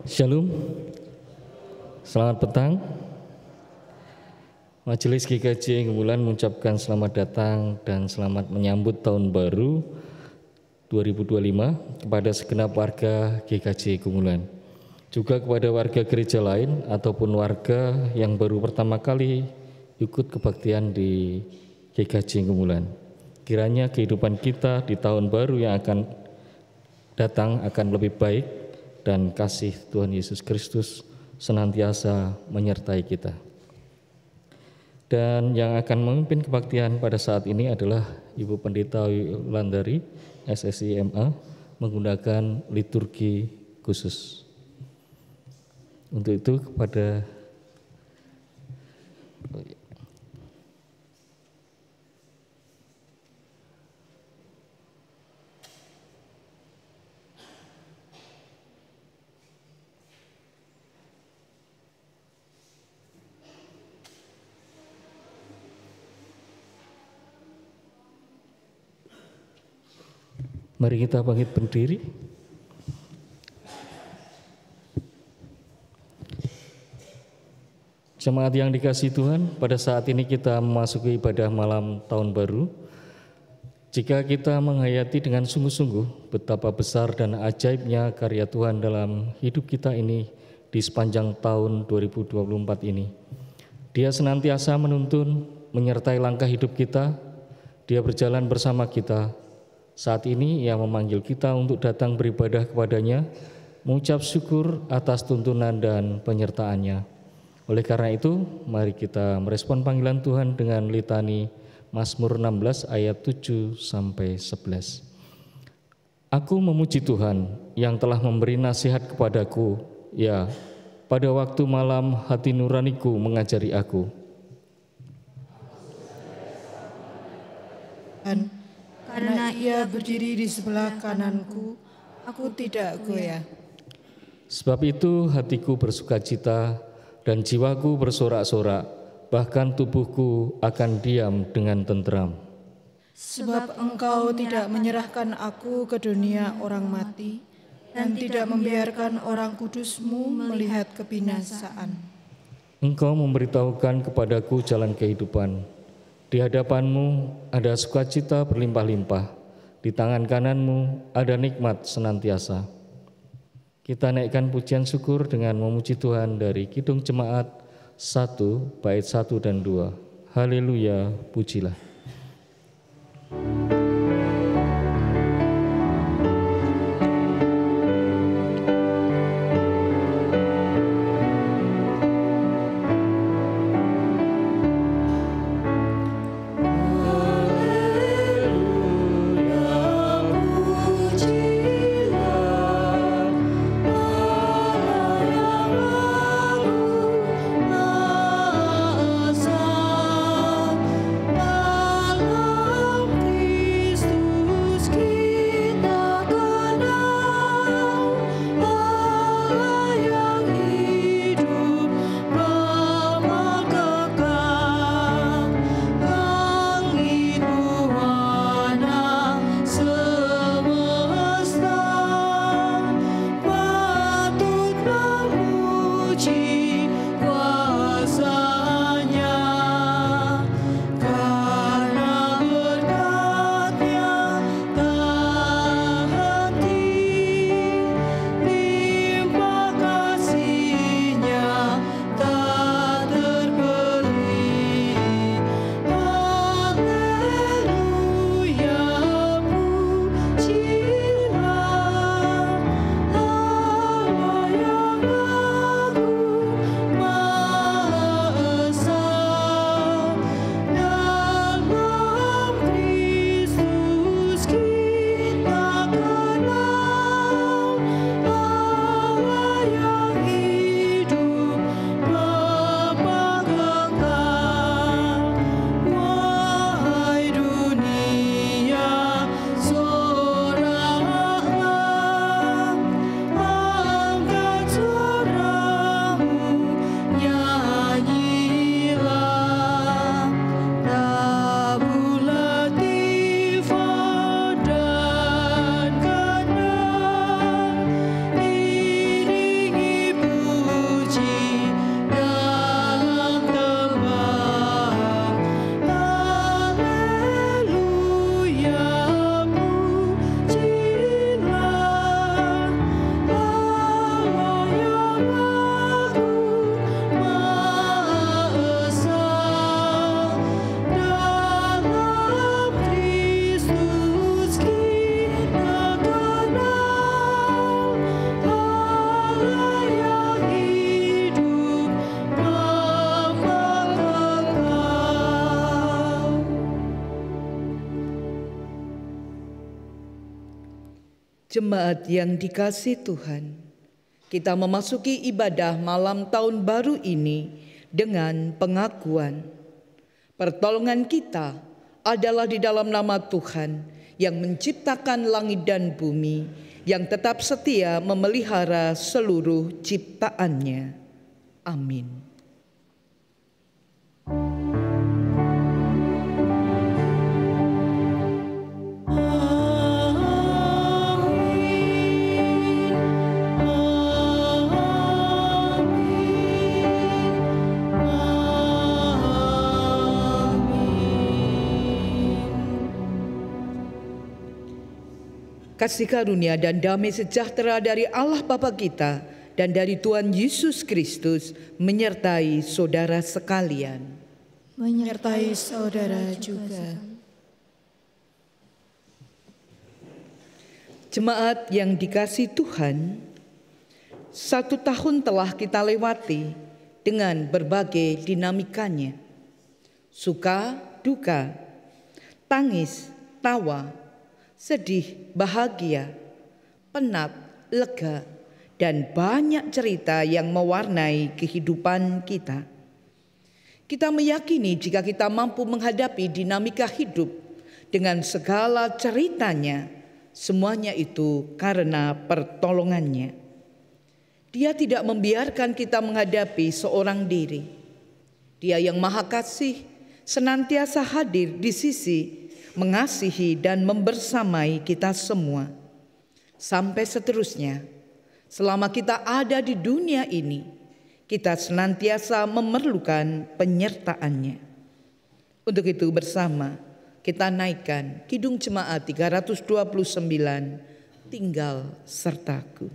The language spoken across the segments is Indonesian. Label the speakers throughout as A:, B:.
A: Shalom, selamat petang. Majelis GKJ Gumulan mengucapkan selamat datang dan selamat menyambut tahun baru 2025 kepada segenap warga GKJ Gumulan. Juga kepada warga gereja lain ataupun warga yang baru pertama kali ikut kebaktian di GKJ Gumulan. Kiranya kehidupan kita di tahun baru yang akan datang akan lebih baik dan kasih Tuhan Yesus Kristus senantiasa menyertai kita. Dan yang akan memimpin kebaktian pada saat ini adalah Ibu Pendeta Wulandari SSI MA menggunakan liturgi khusus. Untuk itu kepada mari kita bangkit berdiri. Jemaat yang dikasihi Tuhan, pada saat ini kita memasuki ibadah malam tahun baru. Jika kita menghayati dengan sungguh-sungguh betapa besar dan ajaibnya karya Tuhan dalam hidup kita ini di sepanjang tahun 2024 ini. Dia senantiasa menuntun, menyertai langkah hidup kita. Dia berjalan bersama kita. Saat ini Ia memanggil kita untuk datang beribadah kepadanya, mengucap syukur atas tuntunan dan penyertaannya. Oleh karena itu, mari kita merespon panggilan Tuhan dengan litani Mazmur 16 ayat 7-11. Aku memuji Tuhan yang telah memberi nasihat kepadaku, ya, pada waktu malam hati nuraniku mengajari aku.
B: Karena Ia berdiri di sebelah kananku, aku tidak goyah.
A: Sebab itu hatiku bersukacita dan jiwaku bersorak-sorak, bahkan tubuhku akan diam dengan tenteram.
B: Sebab Engkau tidak menyerahkan aku ke dunia orang mati, dan tidak membiarkan orang kudus-Mu melihat kebinasaan.
A: Engkau memberitahukan kepadaku jalan kehidupan. Di hadapan-Mu ada sukacita berlimpah-limpah, di tangan kanan-Mu ada nikmat senantiasa. Kita naikkan pujian syukur dengan memuji Tuhan dari Kidung Jemaat 1 bait 1 dan 2. Haleluya, pujilah.
C: Oh Jemaat yang dikasihi Tuhan, kita memasuki ibadah malam tahun baru ini dengan pengakuan. Pertolongan kita adalah di dalam nama Tuhan yang menciptakan langit dan bumi, yang tetap setia memelihara seluruh ciptaannya. Amin. Kasih karunia dan damai sejahtera dari Allah Bapa kita dan dari Tuhan Yesus Kristus menyertai saudara sekalian.
B: Menyertai saudara juga.
C: Jemaat yang dikasihi Tuhan, 1 tahun telah kita lewati dengan berbagai dinamikanya. Suka, duka, tangis, tawa, sedih, bahagia, penat, lega, dan banyak cerita yang mewarnai kehidupan kita. Kita meyakini jika kita mampu menghadapi dinamika hidup dengan segala ceritanya, semuanya itu karena pertolongannya. Dia tidak membiarkan kita menghadapi seorang diri. Dia yang Maha Kasih senantiasa hadir di sisi, mengasihi dan membersamai kita semua. Sampai seterusnya, selama kita ada di dunia ini, kita senantiasa memerlukan penyertaannya. Untuk itu bersama kita naikkan Kidung Jemaat 329, Tinggal Sertaku.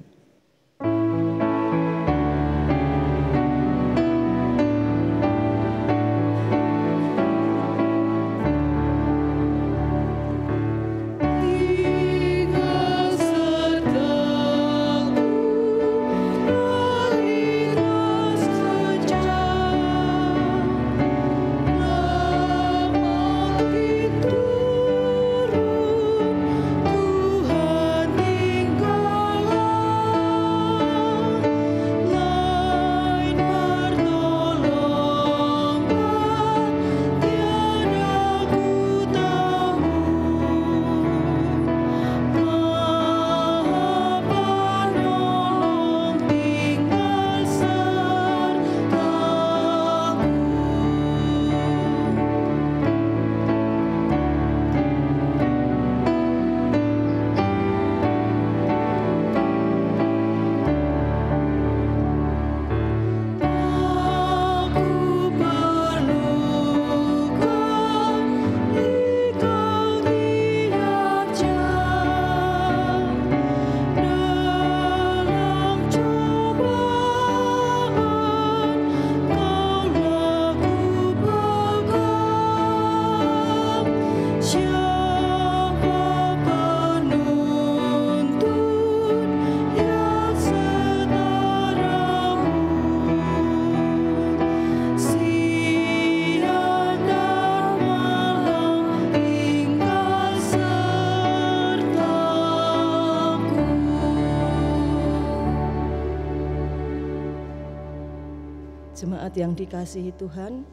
D: Jemaat yang dikasihi Tuhan,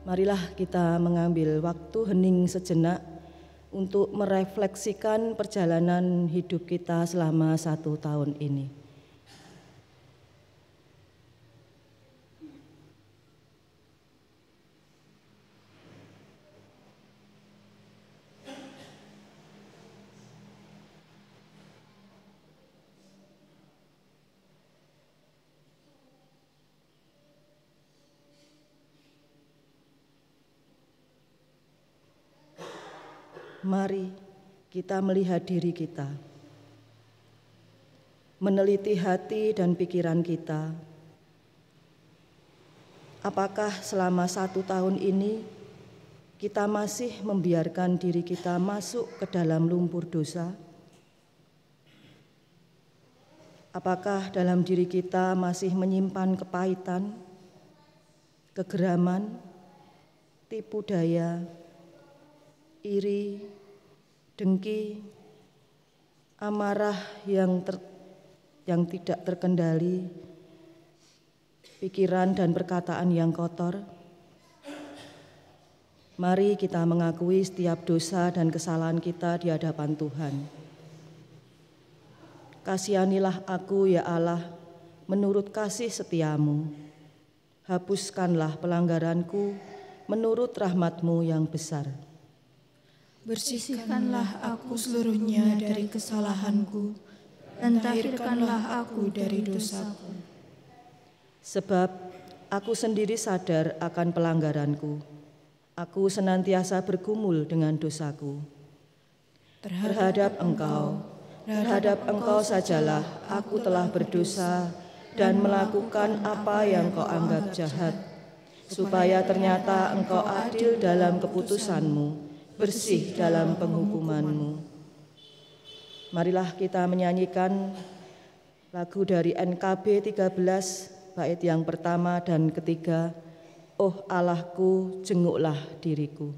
D: marilah kita mengambil waktu hening sejenak untuk merefleksikan perjalanan hidup kita selama 1 tahun ini. Mari kita melihat diri kita, meneliti hati dan pikiran kita. Apakah selama 1 tahun ini kita masih membiarkan diri kita masuk ke dalam lumpur dosa? Apakah dalam diri kita masih menyimpan kepahitan, kegeraman, tipu daya, iri, dengki, amarah yang tidak terkendali, pikiran dan perkataan yang kotor. Mari kita mengakui setiap dosa dan kesalahan kita di hadapan Tuhan. Kasihanilah aku ya Allah, menurut kasih setiamu. Hapuskanlah pelanggaranku menurut rahmat-Mu yang besar.
B: Bersihkanlah aku seluruhnya dari kesalahanku, dan tahirkanlah aku dari dosaku.
D: Sebab aku sendiri sadar akan pelanggaranku. Aku senantiasa bergumul dengan dosaku. Terhadap Engkau sajalah aku telah berdosa dan melakukan apa yang Kau anggap jahat, supaya ternyata Engkau adil dalam keputusan-Mu, bersih dalam penghukuman-Mu. Marilah kita menyanyikan lagu dari NKB 13, bait yang pertama dan ketiga, Oh Allahku, jenguklah diriku.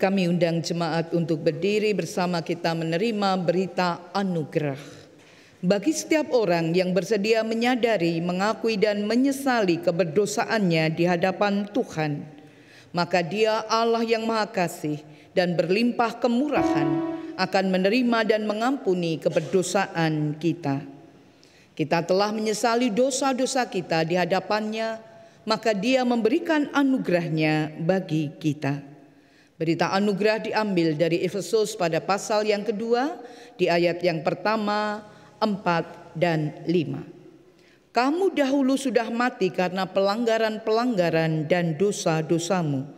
C: Kami undang jemaat untuk berdiri bersama kita menerima berita anugerah. Bagi setiap orang yang bersedia menyadari, mengakui dan menyesali keberdosaannya di hadapan Tuhan, maka Dia Allah yang Maha Kasih dan berlimpah kemurahan akan menerima dan mengampuni keberdosaan kita. Kita telah menyesali dosa-dosa kita di hadapan-Nya, maka Dia memberikan anugerah-Nya bagi kita. Berita anugerah diambil dari Efesus pada pasal yang kedua, di ayat yang pertama, 4 dan 5. Kamu dahulu sudah mati karena pelanggaran-pelanggaran dan dosa-dosamu.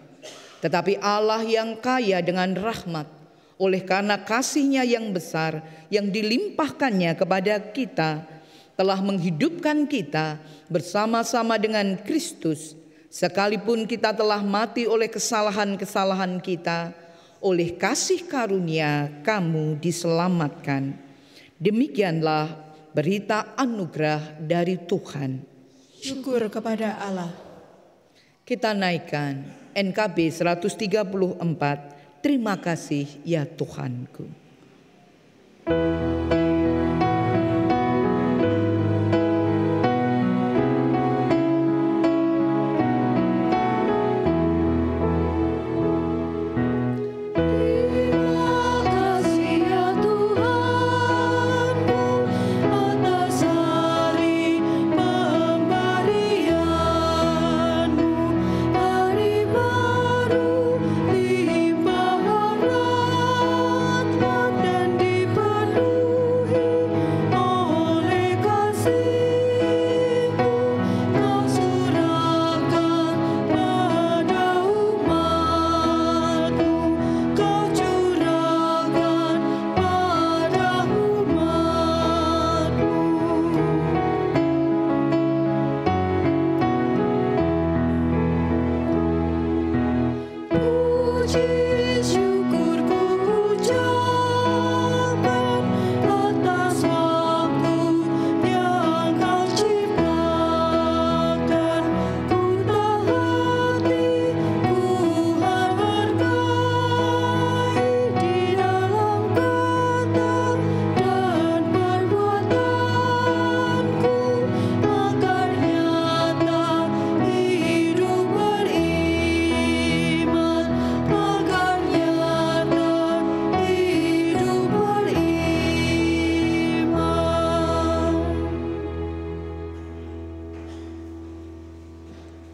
C: Tetapi Allah yang kaya dengan rahmat, oleh karena kasih-Nya yang besar yang dilimpahkannya kepada kita, telah menghidupkan kita bersama-sama dengan Kristus. Sekalipun kita telah mati oleh kesalahan-kesalahan kita, oleh kasih karunia kamu diselamatkan. Demikianlah berita anugerah dari Tuhan.
B: Syukur kepada Allah.
C: Kita naikkan NKB 134, Terima kasih ya Tuhanku.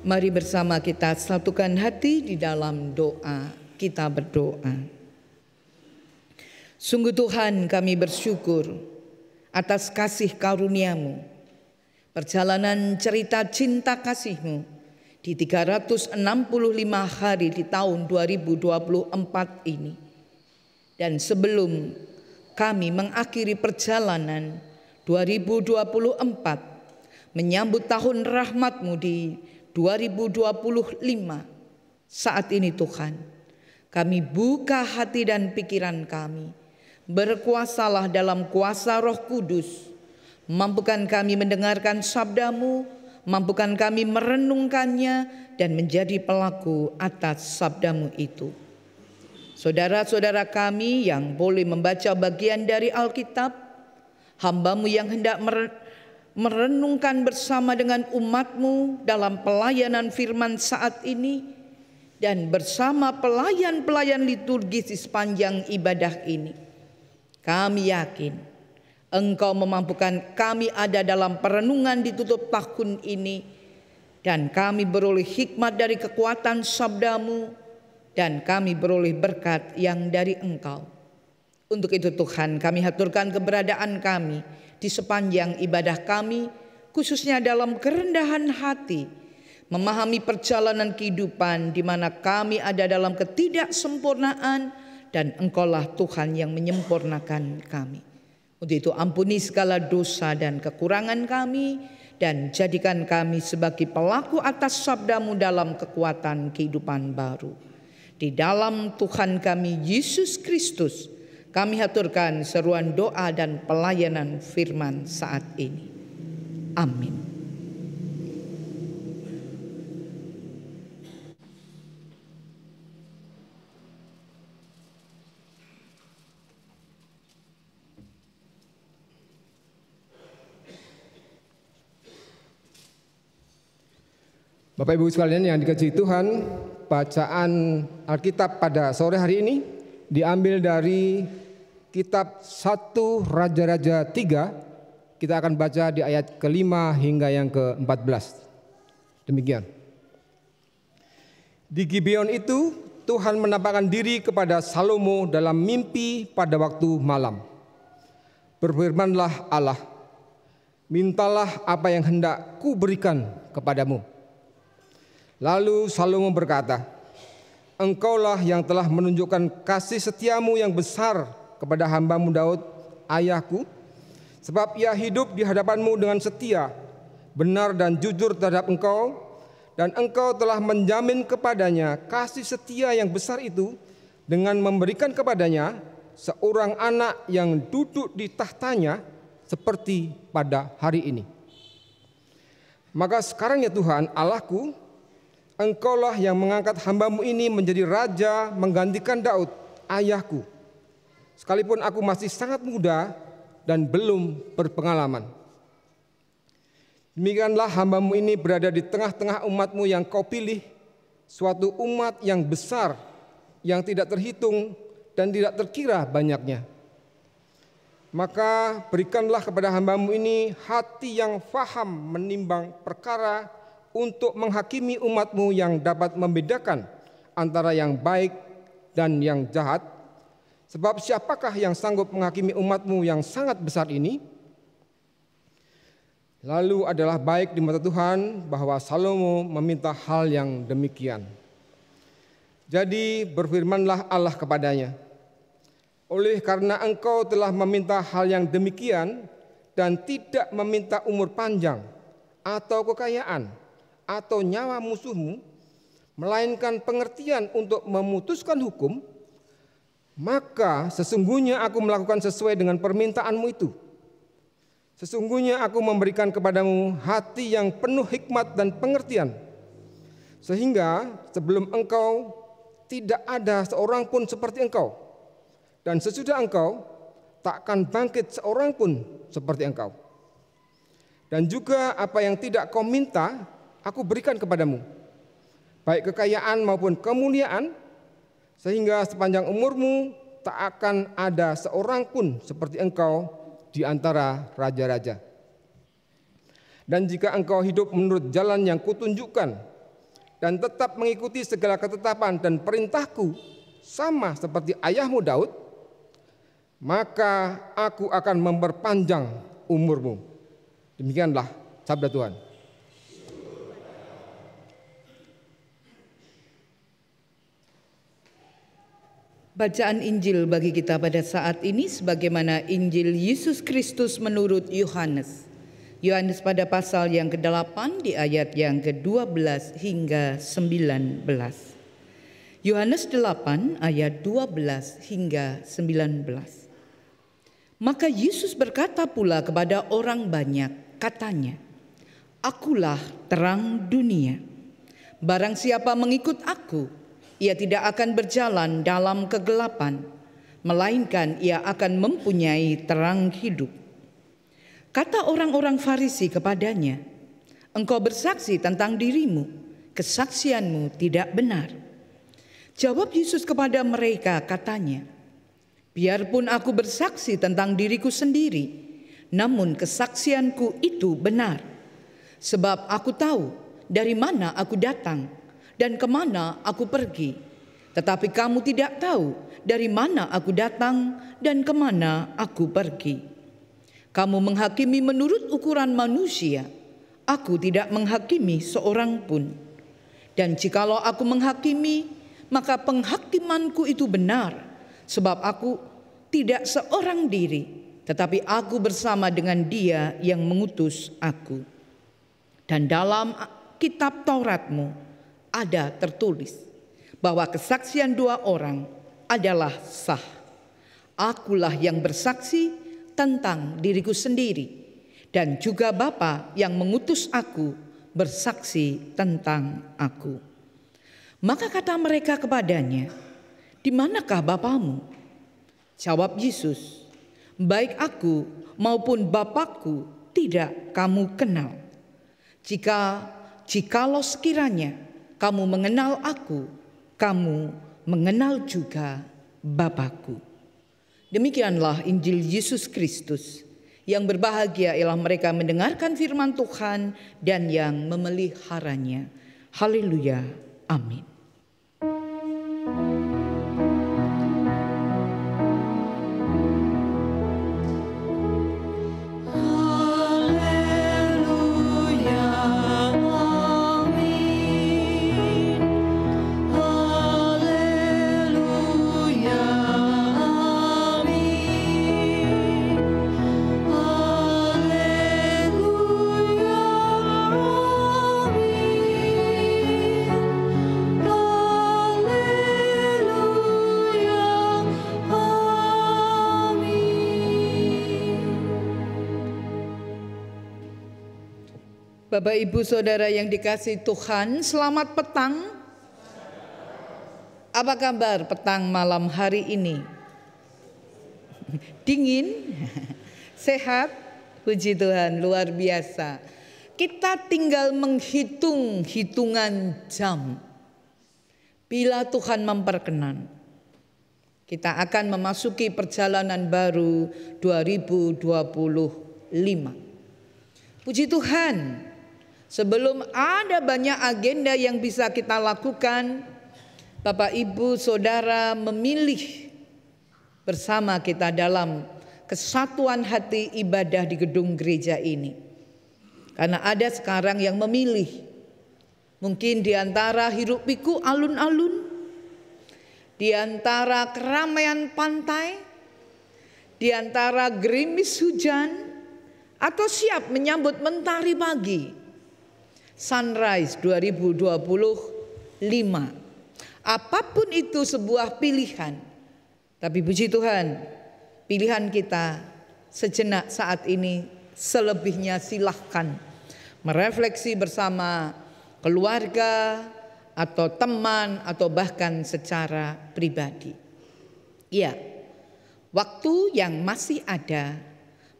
C: Mari bersama kita satukan hati di dalam doa. Kita berdoa. Sungguh Tuhan, kami bersyukur atas kasih karunia-Mu, perjalanan cerita cinta kasih-Mu di 365 hari di tahun 2024 ini. Dan sebelum kami mengakhiri perjalanan 2024, menyambut tahun rahmat-Mu di 2025, saat ini Tuhan, kami buka hati dan pikiran kami. Berkuasalah dalam kuasa Roh Kudus. Mampukan kami mendengarkan sabda-Mu, mampukan kami merenungkannya dan menjadi pelaku atas sabda-Mu itu. Saudara-saudara kami yang boleh membaca bagian dari Alkitab, hamba-Mu yang hendak merenungkan bersama dengan umat-Mu dalam pelayanan firman saat ini, dan bersama pelayan-pelayan liturgis di sepanjang ibadah ini. Kami yakin Engkau memampukan kami ada dalam perenungan di tutup tahun ini, dan kami beroleh hikmat dari kekuatan sabda-Mu, dan kami beroleh berkat yang dari Engkau. Untuk itu Tuhan, kami haturkan keberadaan kami di sepanjang ibadah kami, khususnya dalam kerendahan hati, memahami perjalanan kehidupan di mana kami ada dalam ketidaksempurnaan, dan Engkaulah Tuhan yang menyempurnakan kami. Untuk itu ampuni segala dosa dan kekurangan kami, dan jadikan kami sebagai pelaku atas sabda-Mu dalam kekuatan kehidupan baru. Di dalam Tuhan kami Yesus Kristus, kami haturkan seruan doa dan pelayanan firman saat ini. Amin.
E: Bapak Ibu sekalian yang dikasihi Tuhan, bacaan Alkitab pada sore hari ini diambil dari kitab 1 Raja-Raja 3. Kita akan baca di ayat ke-5 hingga yang ke-14. Demikian. Di Gibeon itu Tuhan menampakkan diri kepada Salomo dalam mimpi pada waktu malam. Berfirmanlah Allah, mintalah apa yang hendak kuberikan kepadamu. Lalu Salomo berkata, Engkaulah yang telah menunjukkan kasih setiamu yang besar kepada hamba-Mu Daud, ayahku, sebab ia hidup di hadapan-Mu dengan setia, benar dan jujur terhadap Engkau, dan Engkau telah menjamin kepadanya kasih setia yang besar itu dengan memberikan kepadanya seorang anak yang duduk di tahtanya seperti pada hari ini. Maka sekarang ya Tuhan Allahku, Engkaulah yang mengangkat hamba-Mu ini menjadi raja menggantikan Daud, ayahku. Sekalipun aku masih sangat muda dan belum berpengalaman. Demikianlah hamba-Mu ini berada di tengah-tengah umat-Mu yang Kau pilih, suatu umat yang besar, yang tidak terhitung dan tidak terkira banyaknya. Maka berikanlah kepada hamba-Mu ini hati yang faham menimbang perkara, untuk menghakimi umat-Mu yang dapat membedakan antara yang baik dan yang jahat. Sebab siapakah yang sanggup menghakimi umat-Mu yang sangat besar ini? Lalu adalah baik di mata Tuhan bahwa Salomo meminta hal yang demikian. Jadi berfirmanlah Allah kepadanya, oleh karena engkau telah meminta hal yang demikian dan tidak meminta umur panjang atau kekayaan atau nyawa musuhmu, melainkan pengertian untuk memutuskan hukum, maka sesungguhnya aku melakukan sesuai dengan permintaanmu itu. Sesungguhnya aku memberikan kepadamu hati yang penuh hikmat dan pengertian, sehingga sebelum engkau tidak ada seorang pun seperti engkau, dan sesudah engkau takkan bangkit seorang pun seperti engkau. Dan juga apa yang tidak kau minta, aku berikan kepadamu, baik kekayaan maupun kemuliaan, sehingga sepanjang umurmu tak akan ada seorang pun seperti engkau di antara raja-raja. Dan jika engkau hidup menurut jalan yang kutunjukkan dan tetap mengikuti segala ketetapan dan perintahku sama seperti ayahmu Daud, maka aku akan memperpanjang umurmu. Demikianlah sabda Tuhan.
C: Bacaan Injil bagi kita pada saat ini sebagaimana Injil Yesus Kristus menurut Yohanes. Yohanes pada pasal yang ke-8 di ayat yang ke-12 hingga 19. Yohanes 8 ayat 12 hingga 19. Maka Yesus berkata pula kepada orang banyak, katanya, "Akulah terang dunia. Barang siapa mengikut aku, ia tidak akan berjalan dalam kegelapan, melainkan ia akan mempunyai terang hidup." Kata orang-orang Farisi kepadanya, "Engkau bersaksi tentang dirimu, kesaksianmu tidak benar." Jawab Yesus kepada mereka, katanya, "Biarpun aku bersaksi tentang diriku sendiri, namun kesaksianku itu benar. Sebab aku tahu dari mana aku datang dan kemana aku pergi. Tetapi kamu tidak tahu dari mana aku datang dan kemana aku pergi. Kamu menghakimi menurut ukuran manusia, aku tidak menghakimi seorang pun. Dan jikalau aku menghakimi, maka penghakimanku itu benar, sebab aku tidak seorang diri, tetapi aku bersama dengan Dia yang mengutus aku. Dan dalam kitab Tauratmu ada tertulis bahwa kesaksian dua orang adalah sah. Akulah yang bersaksi tentang diriku sendiri, dan juga Bapa yang mengutus aku bersaksi tentang aku." Maka kata mereka kepadanya, "Di manakah Bapamu?" Jawab Yesus, "Baik aku maupun Bapakku tidak kamu kenal. Jikalau sekiranya kamu mengenal aku, kamu mengenal juga Bapakku." Demikianlah Injil Yesus Kristus. Yang berbahagia ialah mereka mendengarkan firman Tuhan dan yang memeliharanya. Haleluya. Amin. Bapak, Ibu, Saudara yang dikasihi Tuhan, selamat petang. Apa kabar petang malam hari ini? Dingin? Sehat? Puji Tuhan, luar biasa. Kita tinggal menghitung hitungan jam. Bila Tuhan memperkenan, kita akan memasuki perjalanan baru 2025. Puji Tuhan. Sebelum ada banyak agenda yang bisa kita lakukan, Bapak, Ibu, Saudara memilih bersama kita dalam kesatuan hati ibadah di gedung gereja ini. Karena ada sekarang yang memilih, mungkin di antara hiruk pikuk alun-alun, di antara keramaian pantai, di antara gerimis hujan, atau siap menyambut mentari pagi. Sunrise 2025. Apapun itu sebuah pilihan. Tapi puji Tuhan, pilihan kita sejenak saat ini, selebihnya silahkan merefleksi bersama keluarga atau teman atau bahkan secara pribadi. Ya, waktu yang masih ada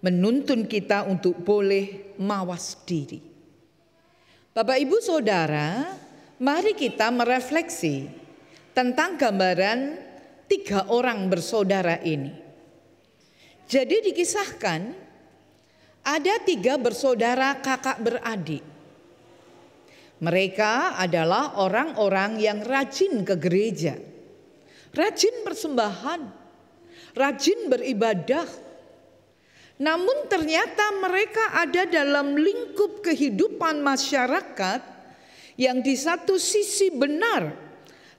C: menuntun kita untuk boleh mawas diri. Bapak, Ibu, Saudara, mari kita merefleksi tentang gambaran 3 orang bersaudara ini. Jadi dikisahkan ada 3 bersaudara kakak beradik. Mereka adalah orang-orang yang rajin ke gereja, rajin persembahan, rajin beribadah. Namun ternyata mereka ada dalam lingkup kehidupan masyarakat yang di satu sisi benar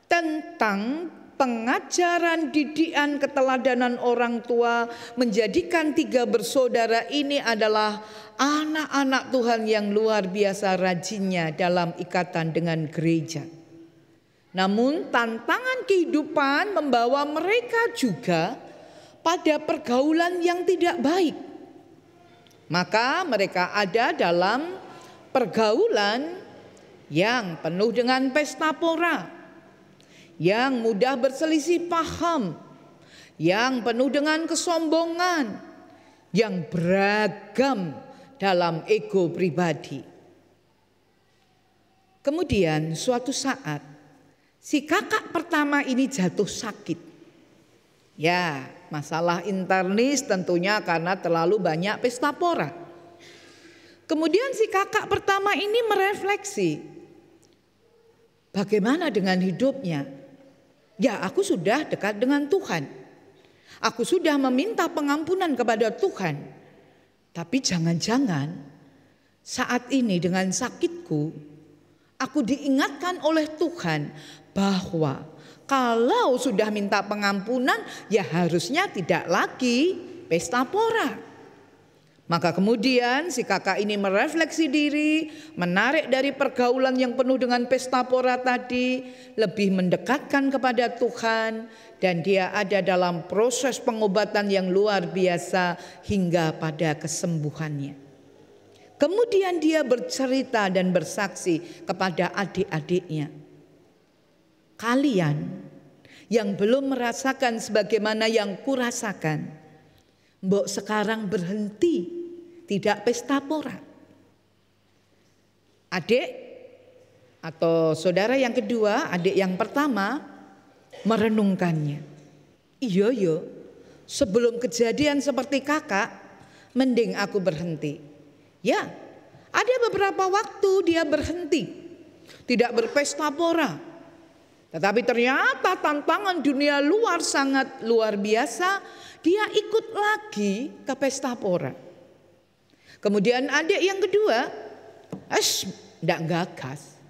C: tentang pengajaran, didikan, keteladanan orang tua, menjadikan tiga bersaudara ini adalah anak-anak Tuhan yang luar biasa rajinnya dalam ikatan dengan gereja. Namun tantangan kehidupan membawa mereka juga pada pergaulan yang tidak baik. Maka mereka ada dalam pergaulan yang penuh dengan pesta pora, yang mudah berselisih paham, yang penuh dengan kesombongan, yang beragam dalam ego pribadi. Kemudian suatu saat si kakak pertama ini jatuh sakit. Ya, masalah internis tentunya karena terlalu banyak pesta pora. Kemudian si kakak pertama ini merefleksi, bagaimana dengan hidupnya? Ya, aku sudah dekat dengan Tuhan. Aku sudah meminta pengampunan kepada Tuhan. Tapi jangan-jangan saat ini dengan sakitku, aku diingatkan oleh Tuhan bahwa kalau sudah minta pengampunan, ya harusnya tidak lagi pesta pora. Maka kemudian si kakak ini merefleksi diri, menarik dari pergaulan yang penuh dengan pesta pora tadi, lebih mendekatkan kepada Tuhan, dan dia ada dalam proses pengobatan yang luar biasa hingga pada kesembuhannya. Kemudian dia bercerita dan bersaksi kepada adik-adiknya, kalian yang belum merasakan sebagaimana yang kurasakan, mbok sekarang berhenti, tidak pesta pora. Adik atau saudara yang kedua, adik yang pertama merenungkannya. Iya, sebelum kejadian seperti kakak, mending aku berhenti. Ya, ada beberapa waktu dia berhenti, tidak berpesta pora. Tetapi ternyata tantangan dunia luar sangat luar biasa, dia ikut lagi ke pesta pora. Kemudian adik yang kedua, ndak gagas.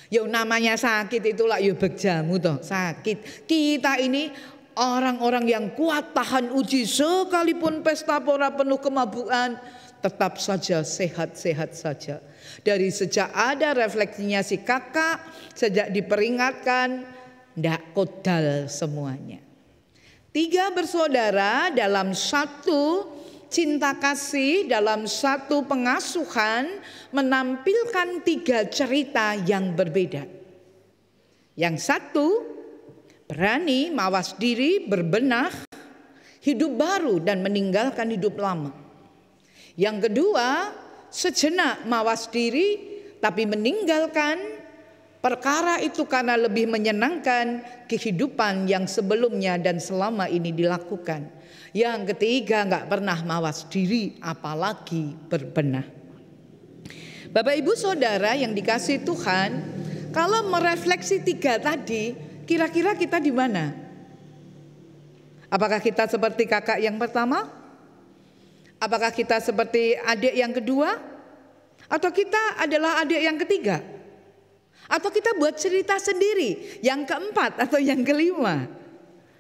C: Ya namanya sakit itulah ya begjamu toh, sakit. Kita ini orang-orang yang kuat tahan uji, sekalipun pesta pora penuh kemabukan, tetap saja sehat-sehat saja. Dari sejak ada refleksinya si kakak, sejak diperingatkan, ndak kodal semuanya. Tiga bersaudara dalam satu cinta kasih, dalam satu pengasuhan, menampilkan tiga cerita yang berbeda. Yang satu berani mawas diri, berbenah, hidup baru dan meninggalkan hidup lama. Yang kedua, sejenak mawas diri tapi meninggalkan perkara itu karena lebih menyenangkan kehidupan yang sebelumnya dan selama ini dilakukan. Yang ketiga, nggak pernah mawas diri apalagi berbenah. Bapak Ibu Saudara yang dikasihi Tuhan, kalau merefleksi tiga tadi, kira-kira kita di mana? Apakah kita seperti kakak yang pertama? Apakah kita seperti adik yang kedua? Atau kita adalah adik yang ketiga? Atau kita buat cerita sendiri yang keempat atau yang kelima?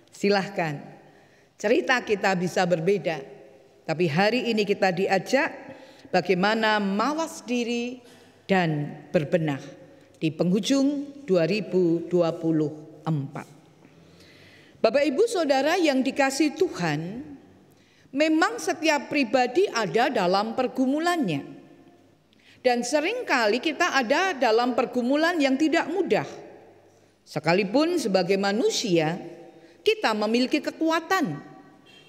C: Silahkan, cerita kita bisa berbeda. Tapi hari ini kita diajak bagaimana mawas diri dan berbenah di penghujung 2024. Bapak Ibu Saudara yang dikasihi Tuhan, memang setiap pribadi ada dalam pergumulannya. Dan seringkali kita ada dalam pergumulan yang tidak mudah. Sekalipun sebagai manusia, kita memiliki kekuatan.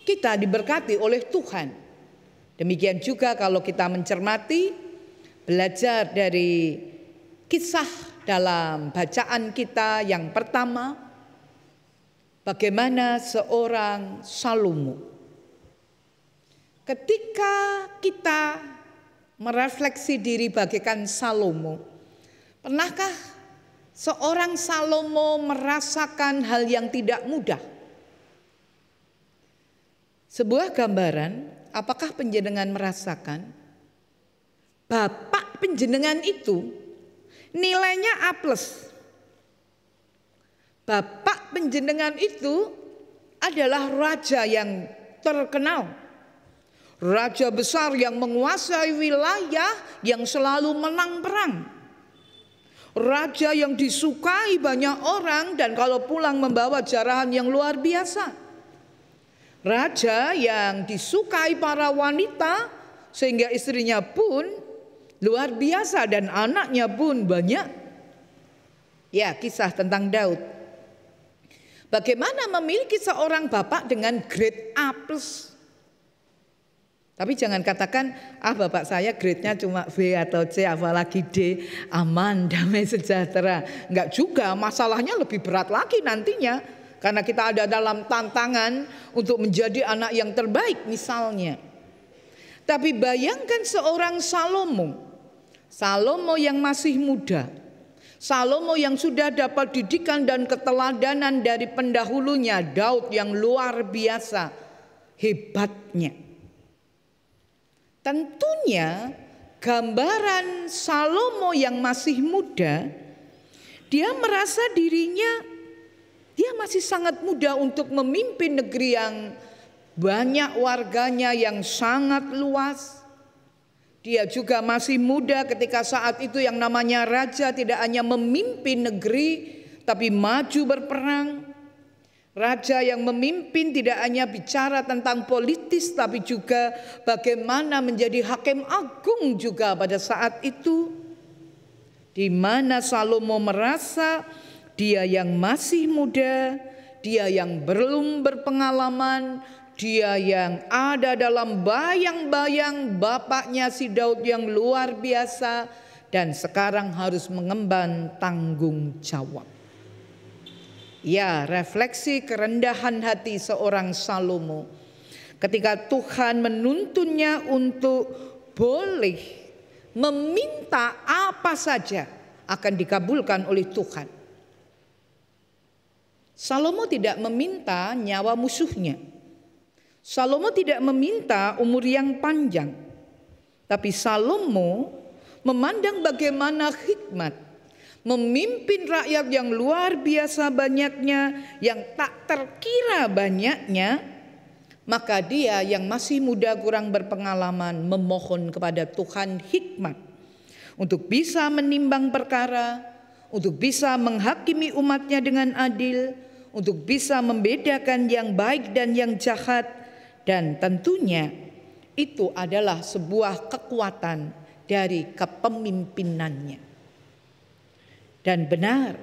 C: Kita diberkati oleh Tuhan. Demikian juga kalau kita mencermati, belajar dari kisah dalam bacaan kita yang pertama, bagaimana seorang Salomo. Ketika kita merefleksi diri bagaikan Salomo, Pernahkah seorang Salomo merasakan hal yang tidak mudah? Sebuah gambaran, apakah panjenengan merasakan bapak panjenengan itu nilainya A+. Bapak panjenengan itu adalah raja yang terkenal, raja besar yang menguasai wilayah, yang selalu menang perang, raja yang disukai banyak orang dan kalau pulang membawa jarahan yang luar biasa, raja yang disukai para wanita sehingga istrinya pun luar biasa dan anaknya pun banyak. Ya, kisah tentang Daud. Bagaimana memiliki seorang bapak dengan grade A+. Tapi jangan katakan, bapak saya grade-nya cuma B atau C, apalagi D, aman, damai, sejahtera. Enggak juga, masalahnya lebih berat lagi nantinya. Karena kita ada dalam tantangan untuk menjadi anak yang terbaik misalnya. Tapi bayangkan seorang Salomo yang masih muda, Salomo yang sudah dapat didikan dan keteladanan dari pendahulunya, Daud yang luar biasa hebatnya. Tentunya gambaran Salomo yang masih muda, dia merasa dirinya dia masih sangat muda untuk memimpin negeri yang banyak warganya, yang sangat luas. Dia juga masih muda ketika saat itu yang namanya raja tidak hanya memimpin negeri, tapi maju berperang. Raja yang memimpin tidak hanya bicara tentang politis, tapi juga bagaimana menjadi hakim agung juga pada saat itu. Di mana Salomo merasa dia yang masih muda, dia yang belum berpengalaman, dia yang ada dalam bayang-bayang bapaknya si Daud yang luar biasa dan sekarang harus mengemban tanggung jawab. Ya, refleksi kerendahan hati seorang Salomo ketika Tuhan menuntunnya untuk boleh meminta apa saja akan dikabulkan oleh Tuhan. Salomo tidak meminta nyawa musuhnya. Salomo tidak meminta umur yang panjang, tapi Salomo memandang bagaimana hikmat memimpin rakyat yang luar biasa banyaknya, yang tak terkira banyaknya, maka dia yang masih muda kurang berpengalaman memohon kepada Tuhan hikmat untuk bisa menimbang perkara, untuk bisa menghakimi umatnya dengan adil, untuk bisa membedakan yang baik dan yang jahat. Dan tentunya itu adalah sebuah kekuatan dari kepemimpinannya. Dan benar,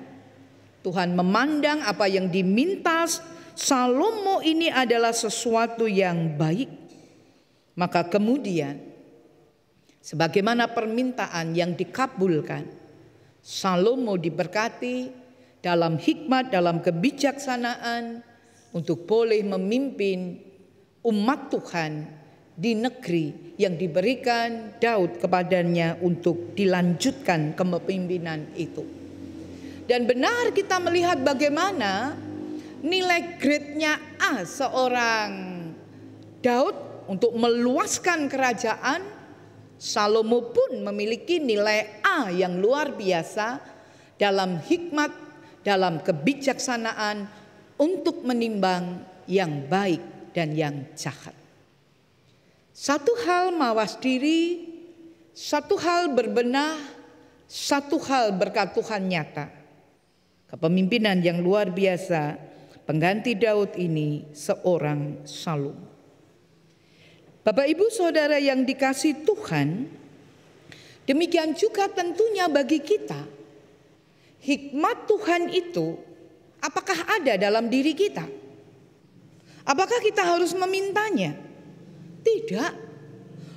C: Tuhan memandang apa yang diminta Salomo ini adalah sesuatu yang baik. Maka kemudian, sebagaimana permintaan yang dikabulkan, Salomo diberkati dalam hikmat, dalam kebijaksanaan untuk boleh memimpin umat Tuhan di negeri yang diberikan Daud kepadanya untuk dilanjutkan kepemimpinan itu. Dan benar kita melihat bagaimana nilai grade-nya A seorang Daud untuk meluaskan kerajaan. Salomo pun memiliki nilai A yang luar biasa dalam hikmat, dalam kebijaksanaan untuk menimbang yang baik dan yang jahat. Satu hal mawas diri, satu hal berbenah, satu hal berkat Tuhan nyata. Kepemimpinan yang luar biasa pengganti Daud ini seorang Salomo. Bapak Ibu Saudara yang dikasihi Tuhan, demikian juga tentunya bagi kita. Hikmat Tuhan itu apakah ada dalam diri kita? Apakah kita harus memintanya? Tidak.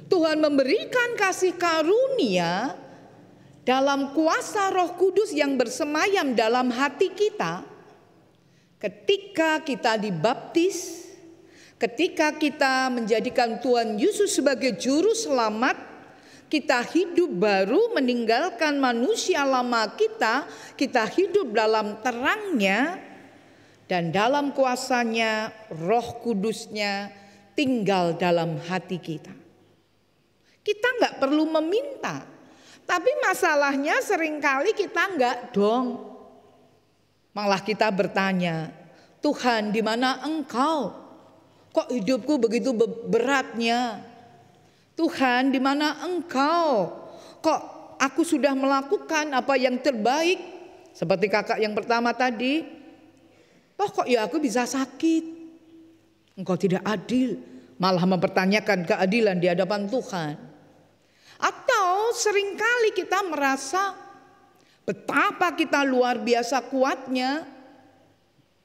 C: Tuhan memberikan kasih karunia dalam kuasa Roh Kudus yang bersemayam dalam hati kita. Ketika kita dibaptis, ketika kita menjadikan Tuhan Yesus sebagai juru selamat, kita hidup baru, meninggalkan manusia lama kita hidup dalam terangnya, dan dalam kuasanya Roh Kudusnya tinggal dalam hati kita. Kita nggak perlu meminta, tapi masalahnya seringkali kita nggak dong. Malah kita bertanya, Tuhan, di mana Engkau? Kok hidupku begitu beratnya? Tuhan, di mana Engkau? Kok aku sudah melakukan apa yang terbaik? Seperti kakak yang pertama tadi, kok ya aku bisa sakit? Engkau tidak adil, malah mempertanyakan keadilan di hadapan Tuhan. Atau seringkali kita merasa betapa kita luar biasa kuatnya,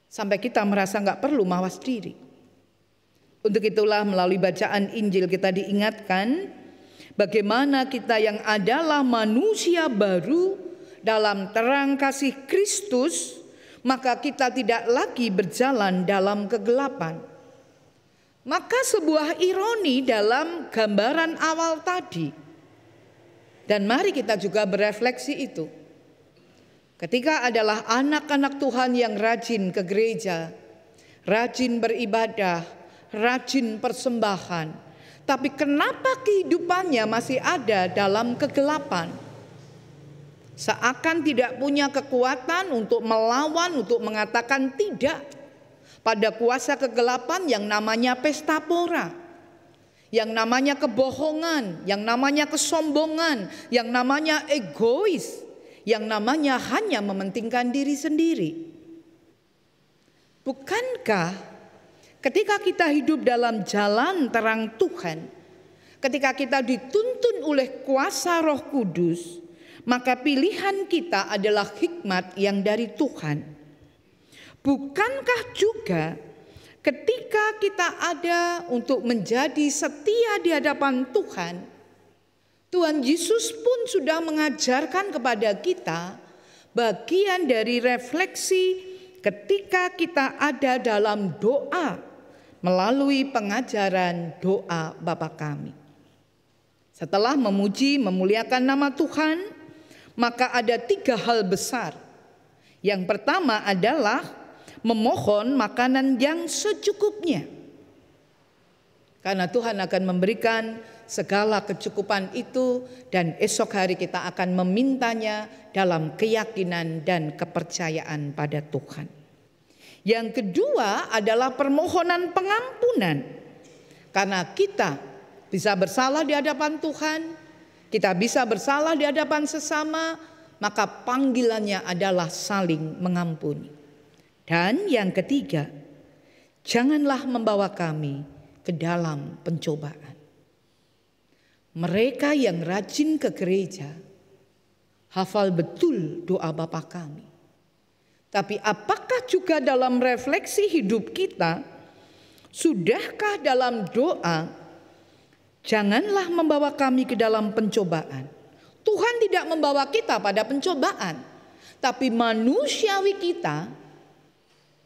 C: sampai kita merasa nggak perlu mawas diri. Untuk itulah melalui bacaan Injil kita diingatkan bagaimana kita yang adalah manusia baru dalam terang kasih Kristus, maka kita tidak lagi berjalan dalam kegelapan. Maka sebuah ironi dalam gambaran awal tadi. Dan mari kita juga berefleksi itu. Ketika adalah anak-anak Tuhan yang rajin ke gereja, rajin beribadah, rajin persembahan, tapi kenapa kehidupannya masih ada dalam kegelapan? Seakan tidak punya kekuatan untuk melawan, untuk mengatakan tidak pada kuasa kegelapan yang namanya pesta pora, yang namanya kebohongan, yang namanya kesombongan, yang namanya egois, yang namanya hanya mementingkan diri sendiri. Bukankah ketika kita hidup dalam jalan terang Tuhan, ketika kita dituntun oleh kuasa Roh Kudus, maka pilihan kita adalah hikmat yang dari Tuhan. Bukankah juga ketika kita ada untuk menjadi setia di hadapan Tuhan, Tuhan Yesus pun sudah mengajarkan kepada kita bagian dari refleksi ketika kita ada dalam doa melalui pengajaran doa Bapa Kami. Setelah memuji memuliakan nama Tuhan, maka ada 3 hal besar. Yang pertama adalah memohon makanan yang secukupnya. Karena Tuhan akan memberikan segala kecukupan itu, dan esok hari kita akan memintanya dalam keyakinan dan kepercayaan pada Tuhan. Yang kedua adalah permohonan pengampunan. Karena kita bisa bersalah di hadapan Tuhan, kita bisa bersalah di hadapan sesama, maka panggilannya adalah saling mengampuni. Dan yang ketiga, janganlah membawa kami ke dalam pencobaan. Mereka yang rajin ke gereja hafal betul doa Bapa Kami. Tapi apakah juga dalam refleksi hidup kita, sudahkah dalam doa, janganlah membawa kami ke dalam pencobaan? Tuhan tidak membawa kita pada pencobaan, tapi manusiawi kita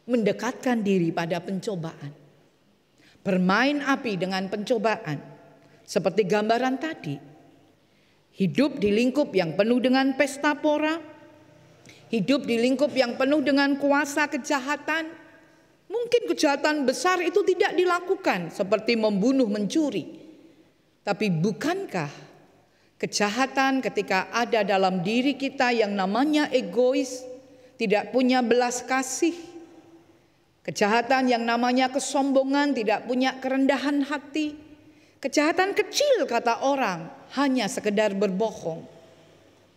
C: mendekatkan diri pada pencobaan. Bermain api dengan pencobaan, seperti gambaran tadi. Hidup di lingkup yang penuh dengan pesta pora, hidup di lingkup yang penuh dengan kuasa kejahatan. Mungkin kejahatan besar itu tidak dilakukan, seperti membunuh, mencuri. Tapi bukankah kejahatan ketika ada dalam diri kita yang namanya egois, tidak punya belas kasih, kejahatan yang namanya kesombongan, tidak punya kerendahan hati, kejahatan kecil kata orang, hanya sekedar berbohong.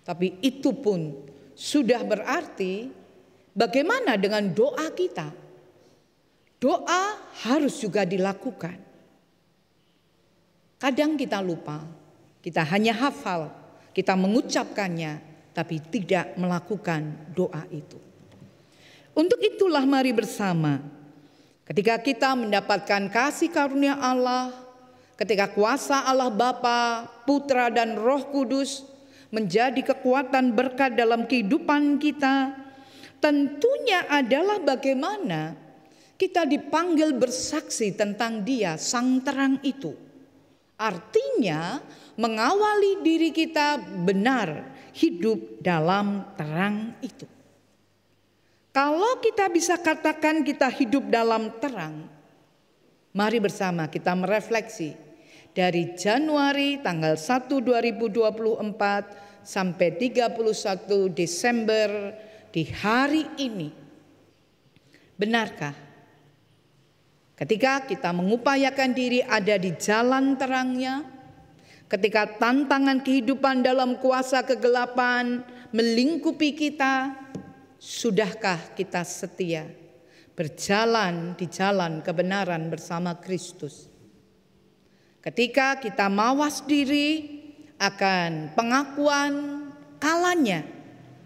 C: Tapi itu pun sudah berarti bagaimana dengan doa kita? Doa harus juga dilakukan. Kadang kita lupa, kita hanya hafal, kita mengucapkannya, tapi tidak melakukan doa itu. Untuk itulah mari bersama, ketika kita mendapatkan kasih karunia Allah, ketika kuasa Allah Bapa, Putra dan Roh Kudus menjadi kekuatan berkat dalam kehidupan kita, tentunya adalah bagaimana kita dipanggil bersaksi tentang Dia, Sang Terang itu. Artinya mengawali diri kita benar hidup dalam terang itu. Kalau kita bisa katakan kita hidup dalam terang, mari bersama kita merefleksi dari Januari tanggal 1 2024 sampai 31 Desember di hari ini. Benarkah ketika kita mengupayakan diri ada di jalan terangnya, ketika tantangan kehidupan dalam kuasa kegelapan melingkupi kita, sudahkah kita setia berjalan di jalan kebenaran bersama Kristus? Ketika kita mawas diri akan pengakuan kalanya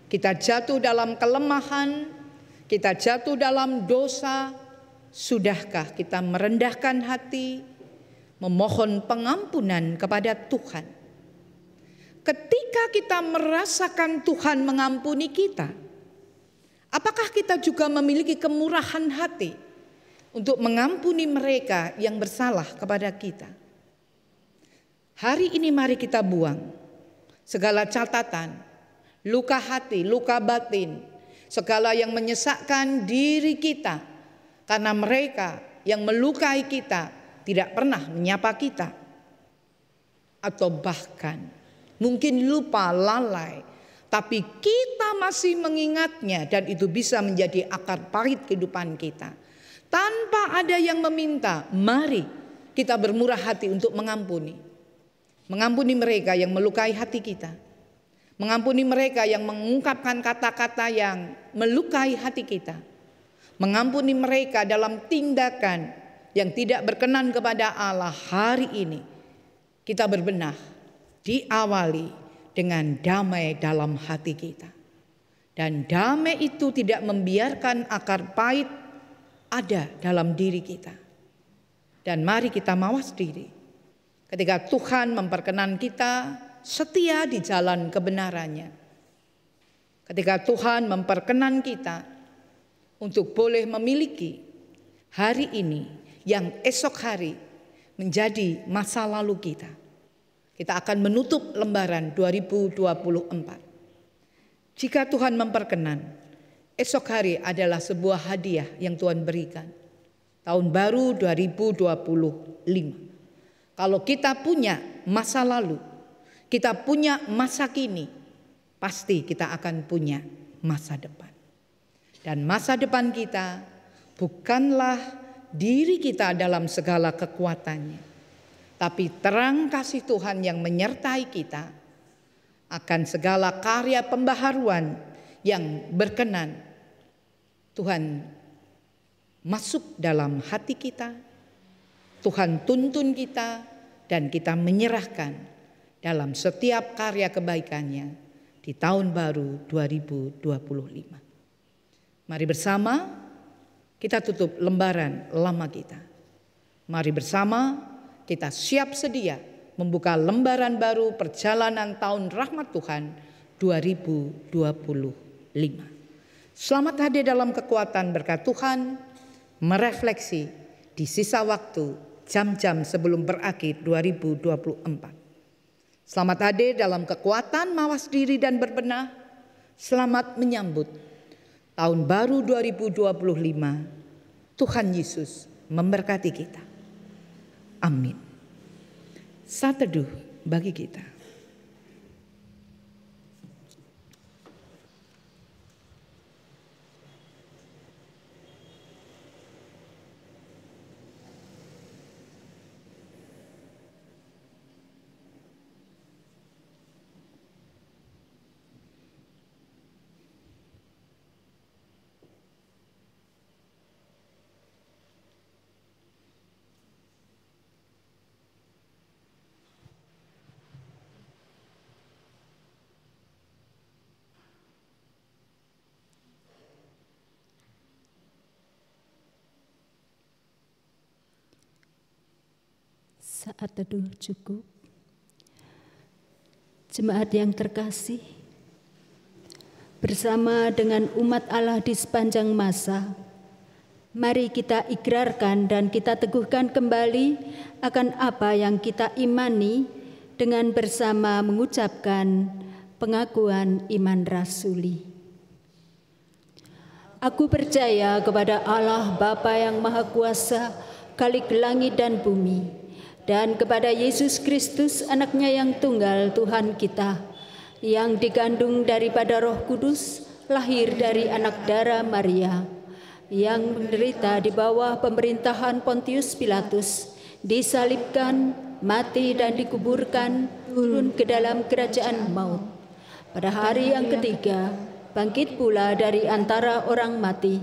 C: kita jatuh dalam kelemahan, kita jatuh dalam dosa, sudahkah kita merendahkan hati, memohon pengampunan kepada Tuhan? Ketika kita merasakan Tuhan mengampuni kita, apakah kita juga memiliki kemurahan hati untuk mengampuni mereka yang bersalah kepada kita? Hari ini mari kita buang segala catatan, luka hati, luka batin, segala yang menyesakkan diri kita karena mereka yang melukai kita tidak pernah menyapa kita, atau bahkan mungkin lupa, lalai, tapi kita masih mengingatnya dan itu bisa menjadi akar pahit kehidupan kita. Tanpa ada yang meminta, mari kita bermurah hati untuk mengampuni. Mengampuni mereka yang melukai hati kita. Mengampuni mereka yang mengungkapkan kata-kata yang melukai hati kita. Mengampuni mereka dalam tindakan yang tidak berkenan kepada Allah. Hari ini kita berbenah, diawali dengan damai dalam hati kita. Dan damai itu tidak membiarkan akar pahit ada dalam diri kita. Dan mari kita mawas diri ketika Tuhan memperkenan kita setia di jalan kebenarannya. Ketika Tuhan memperkenan kita untuk boleh memiliki hari ini yang esok hari menjadi masa lalu kita. Kita akan menutup lembaran 2024. Jika Tuhan memperkenan, esok hari adalah sebuah hadiah yang Tuhan berikan. Tahun baru 2025. Kalau kita punya masa lalu, kita punya masa kini, pasti kita akan punya masa depan. Dan masa depan kita bukanlah diri kita dalam segala kekuatannya, tapi terang kasih Tuhan yang menyertai kita akan segala karya pembaharuan yang berkenan. Tuhan masuk dalam hati kita, Tuhan tuntun kita, dan kita menyerahkan dalam setiap karya kebaikannya di tahun baru 2025. Mari bersama kita tutup lembaran lama kita. Mari bersama kita siap sedia membuka lembaran baru perjalanan tahun rahmat Tuhan 2025. Selamat hadir dalam kekuatan berkat Tuhan, merefleksi di sisa waktu jam-jam sebelum berakhir 2024. Selamat hadir dalam kekuatan mawas diri dan berbenah. Selamat menyambut tahun baru 2025. Tuhan Yesus memberkati kita. Amin. Saat teduh bagi kita.
F: Saat teduh cukup. Jemaat yang terkasih, bersama dengan umat Allah di sepanjang masa, mari kita ikrarkan dan kita teguhkan kembali akan apa yang kita imani dengan bersama mengucapkan pengakuan iman rasuli. Aku percaya kepada Allah Bapa yang Maha Kuasa, Khalik langit dan bumi, dan kepada Yesus Kristus, Anak-Nya yang tunggal, Tuhan kita, yang digandung daripada Roh Kudus, lahir dari anak darah Maria, yang menderita di bawah pemerintahan Pontius Pilatus, disalibkan, mati dan dikuburkan, turun ke dalam kerajaan maut. Pada hari yang ketiga, bangkit pula dari antara orang mati,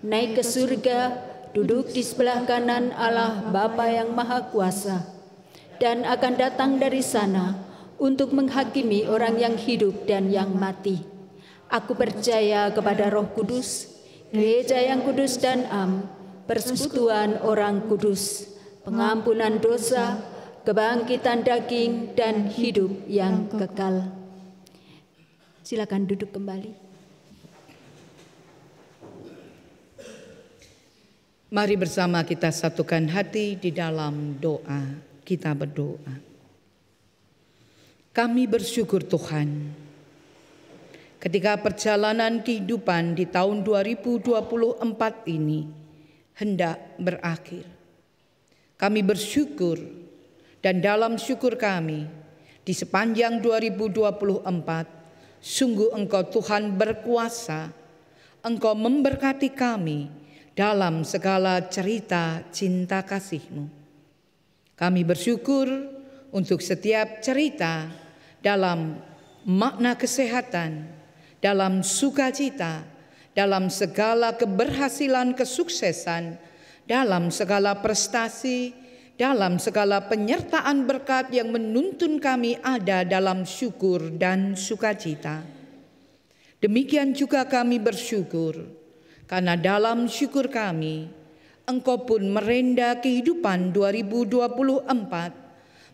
F: naik ke surga, duduk di sebelah kanan Allah Bapa yang Maha Kuasa, dan akan datang dari sana untuk menghakimi orang yang hidup dan yang mati. Aku percaya kepada Roh Kudus, gereja yang kudus dan am, persekutuan orang kudus, pengampunan dosa, kebangkitan daging, dan hidup yang kekal. Silakan duduk kembali.
C: Mari bersama kita satukan hati di dalam doa. Kita berdoa. Kami bersyukur Tuhan, ketika perjalanan kehidupan di tahun 2024 ini hendak berakhir. Kami bersyukur, dan dalam syukur kami di sepanjang 2024, sungguh Engkau Tuhan berkuasa, Engkau memberkati kami dalam segala cerita cinta kasih-Mu. Kami bersyukur untuk setiap cerita dalam makna kesehatan, dalam sukacita, dalam segala keberhasilan kesuksesan, dalam segala prestasi, dalam segala penyertaan berkat yang menuntun kami ada dalam syukur dan sukacita. Demikian juga kami bersyukur karena dalam syukur kami, Engkau pun merenda kehidupan 2024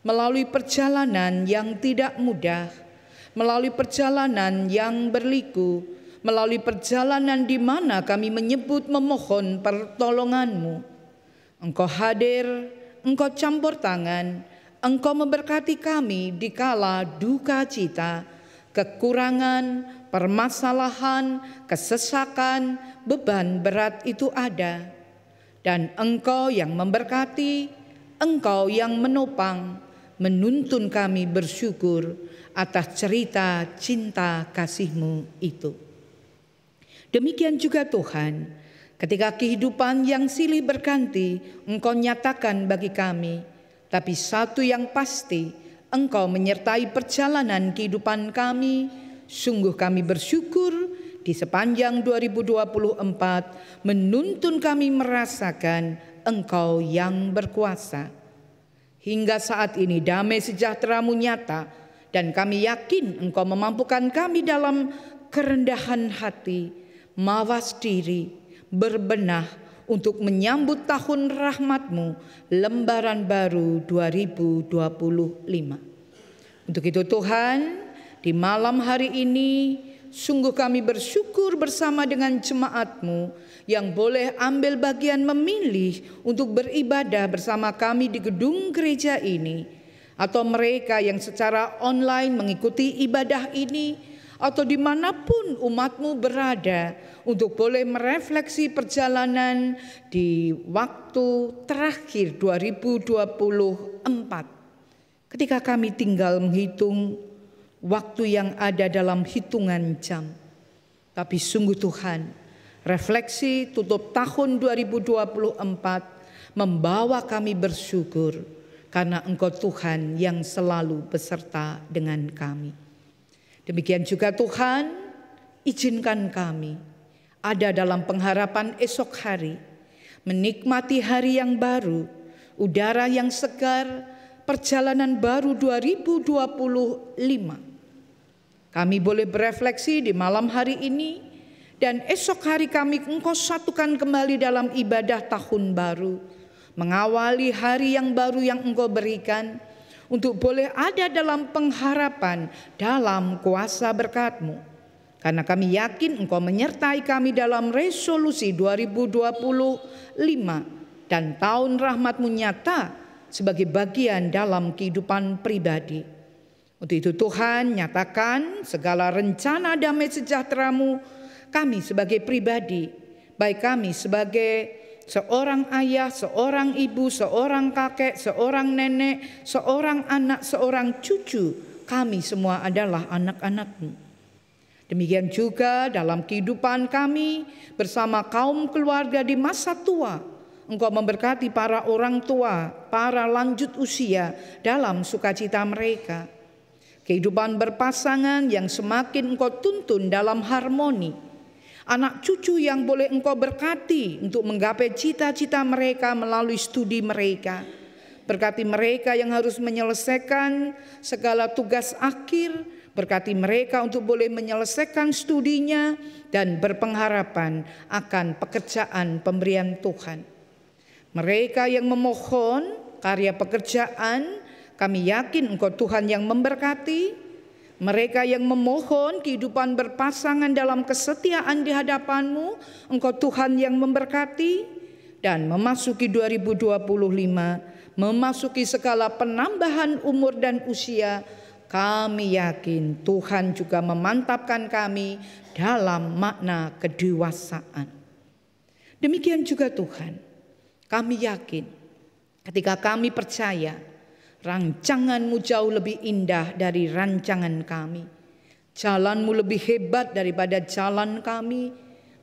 C: melalui perjalanan yang tidak mudah, melalui perjalanan yang berliku, melalui perjalanan di mana kami menyebut memohon pertolongan-Mu. Engkau hadir, Engkau campur tangan, Engkau memberkati kami di kala duka cita, kekurangan, permasalahan, kesesakan, beban berat itu ada. Dan Engkau yang memberkati, Engkau yang menopang, menuntun kami bersyukur atas cerita cinta kasih-Mu itu. Demikian juga Tuhan, ketika kehidupan yang silih berganti Engkau nyatakan bagi kami, tapi satu yang pasti, Engkau menyertai perjalanan kehidupan kami. Sungguh kami bersyukur di sepanjang 2024 menuntun kami merasakan Engkau yang berkuasa. Hingga saat ini damai sejahtera-Mu nyata, dan kami yakin Engkau memampukan kami dalam kerendahan hati, mawas diri, berbenah untuk menyambut tahun rahmat-Mu, lembaran baru 2025. Untuk itu Tuhan, di malam hari ini sungguh kami bersyukur bersama dengan jemaat-Mu yang boleh ambil bagian memilih untuk beribadah bersama kami di gedung gereja ini, atau mereka yang secara online mengikuti ibadah ini, atau dimanapun umat-Mu berada, untuk boleh merefleksi perjalanan di waktu terakhir 2024. Ketika kami tinggal menghitung waktu yang ada dalam hitungan jam. Tapi sungguh Tuhan, refleksi tutup tahun 2024 membawa kami bersyukur karena Engkau Tuhan yang selalu beserta dengan kami. Demikian juga Tuhan, izinkan kami ada dalam pengharapan esok hari, menikmati hari yang baru, udara yang segar, perjalanan baru 2025. Kami boleh berefleksi di malam hari ini, dan esok hari kami Engkau satukan kembali dalam ibadah tahun baru, mengawali hari yang baru yang Engkau berikan, untuk boleh ada dalam pengharapan dalam kuasa berkat-Mu. Karena kami yakin Engkau menyertai kami dalam resolusi 2025, dan tahun rahmat-Mu nyata sebagai bagian dalam kehidupan pribadi. Untuk itu Tuhan, nyatakan segala rencana damai sejahtera-Mu kami sebagai pribadi, baik kami sebagai seorang ayah, seorang ibu, seorang kakek, seorang nenek, seorang anak, seorang cucu, kami semua adalah anak-anak-Mu. Demikian juga dalam kehidupan kami bersama kaum keluarga di masa tua, Engkau memberkati para orang tua, para lanjut usia dalam sukacita mereka. Kehidupan berpasangan yang semakin Engkau tuntun dalam harmoni. Anak cucu yang boleh Engkau berkati untuk menggapai cita-cita mereka melalui studi mereka. Berkati mereka yang harus menyelesaikan segala tugas akhir. Berkati mereka untuk boleh menyelesaikan studinya dan berpengharapan akan pekerjaan pemberian Tuhan. Mereka yang memohon karya pekerjaan, kami yakin Engkau Tuhan yang memberkati. Mereka yang memohon kehidupan berpasangan dalam kesetiaan di hadapan-Mu, Engkau Tuhan yang memberkati. Dan memasuki 2025, memasuki segala penambahan umur dan usia, kami yakin Tuhan juga memantapkan kami dalam makna kedewasaan. Demikian juga Tuhan, kami yakin ketika kami percaya rancangan-Mu jauh lebih indah dari rancangan kami. Jalan-Mu lebih hebat daripada jalan kami.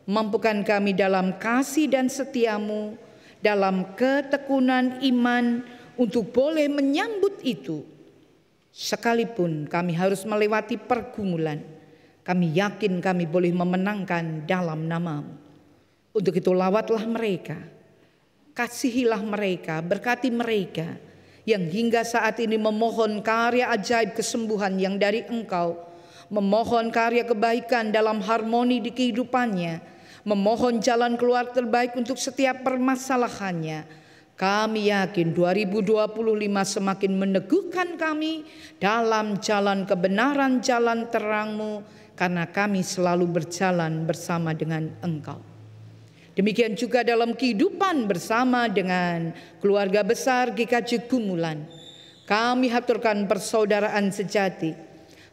C: Mampukan kami dalam kasih dan setia-Mu, dalam ketekunan iman untuk boleh menyambut itu. Sekalipun kami harus melewati pergumulan, kami yakin kami boleh memenangkan dalam nama-Mu. Untuk itu lawatlah mereka, kasihilah mereka, berkati mereka yang hingga saat ini memohon karya ajaib kesembuhan yang dari Engkau, memohon karya kebaikan dalam harmoni di kehidupannya, memohon jalan keluar terbaik untuk setiap permasalahannya. Kami yakin 2025 semakin meneguhkan kami dalam jalan kebenaran, jalan terang-Mu, karena kami selalu berjalan bersama dengan Engkau. Demikian juga dalam kehidupan bersama dengan keluarga besar GKJ Gumulan. Kami haturkan persaudaraan sejati.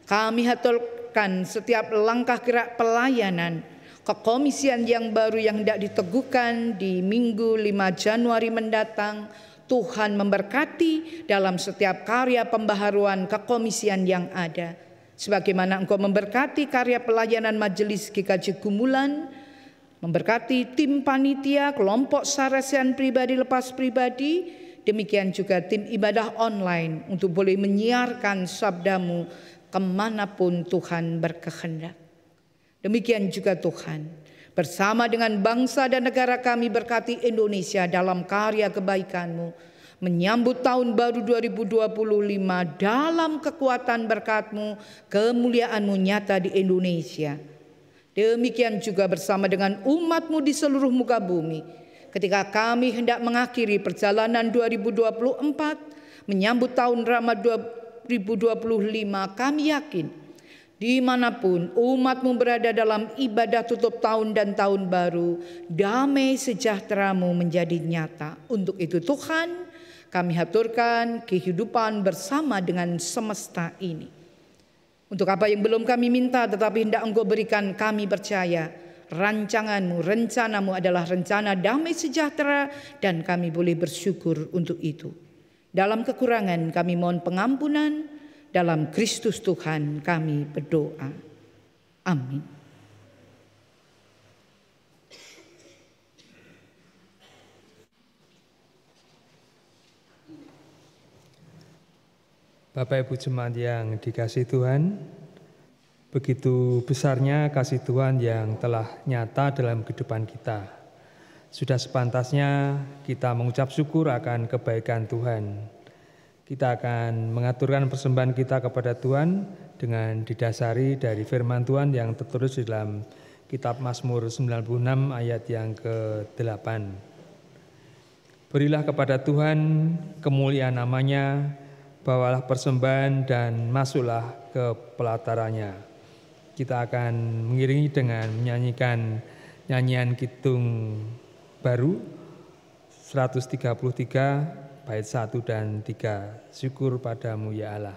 C: Kami haturkan setiap langkah gerak pelayanan, kekomisian yang baru yang hendak diteguhkan di Minggu 5 Januari mendatang. Tuhan memberkati dalam setiap karya pembaharuan kekomisian yang ada. Sebagaimana Engkau memberkati karya pelayanan Majelis GKJ Gumulan, memberkati tim panitia, kelompok sarasian pribadi lepas pribadi, demikian juga tim ibadah online untuk boleh menyiarkan sabda-Mu kemanapun Tuhan berkehendak. Demikian juga Tuhan, bersama dengan bangsa dan negara kami berkati Indonesia dalam karya kebaikan-Mu, menyambut tahun baru 2025 dalam kekuatan berkat-Mu, kemuliaan-Mu nyata di Indonesia. Demikian juga bersama dengan umat-Mu di seluruh muka bumi, ketika kami hendak mengakhiri perjalanan 2024, menyambut tahun Rama 2025, kami yakin dimanapun umat-Mu berada dalam ibadah tutup tahun dan tahun baru, damai sejahtera-Mu menjadi nyata. Untuk itu Tuhan, kami haturkan kehidupan bersama dengan semesta ini. Untuk apa yang belum kami minta tetapi hendak Engkau berikan, kami percaya rancangan-Mu, rencana-Mu adalah rencana damai sejahtera, dan kami boleh bersyukur untuk itu. Dalam kekurangan kami mohon pengampunan. Dalam Kristus Tuhan kami berdoa. Amin.
G: Bapak Ibu Jemaat yang dikasihi Tuhan, begitu besarnya kasih Tuhan yang telah nyata dalam kehidupan kita. Sudah sepantasnya kita mengucap syukur akan kebaikan Tuhan. Kita akan mengaturkan persembahan kita kepada Tuhan dengan didasari dari firman Tuhan yang tertulis di dalam kitab Mazmur 96 ayat yang ke-8. Berilah kepada Tuhan kemuliaan namanya, bawalah persembahan dan masuklah ke pelatarannya. Kita akan mengiringi dengan menyanyikan nyanyian kidung baru 133 bait 1 dan 3. Syukur padamu ya Allah.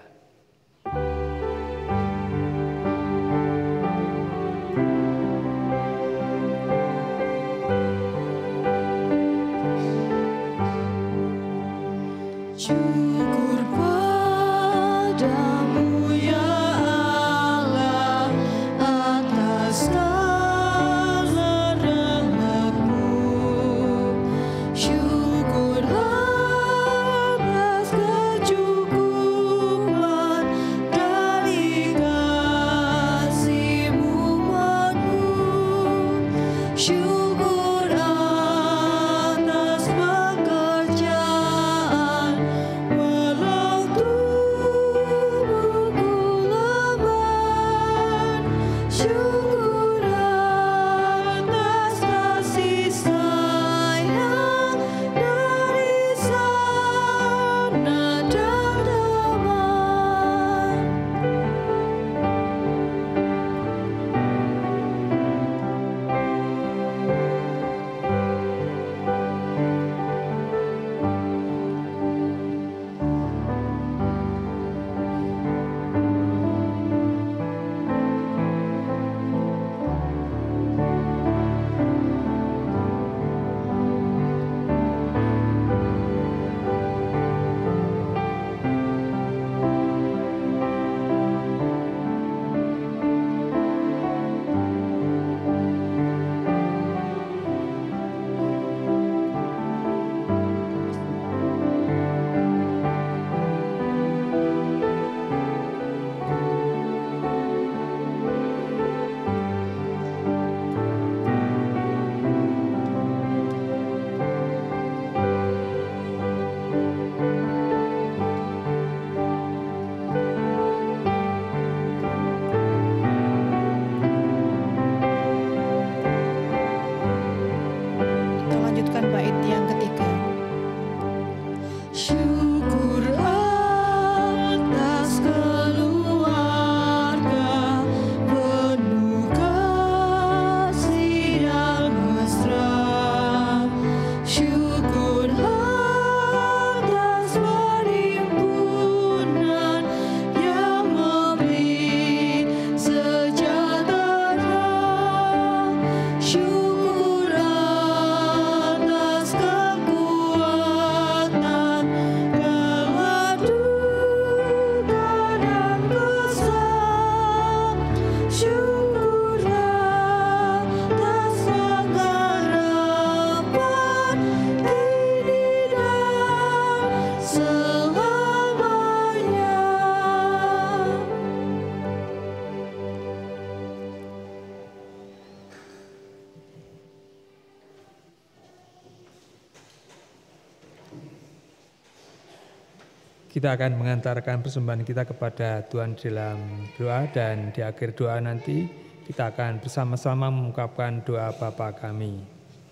G: kita akan mengantarkan persembahan kita kepada Tuhan dalam doa, dan di akhir doa nanti kita akan bersama-sama mengungkapkan doa Bapa kami.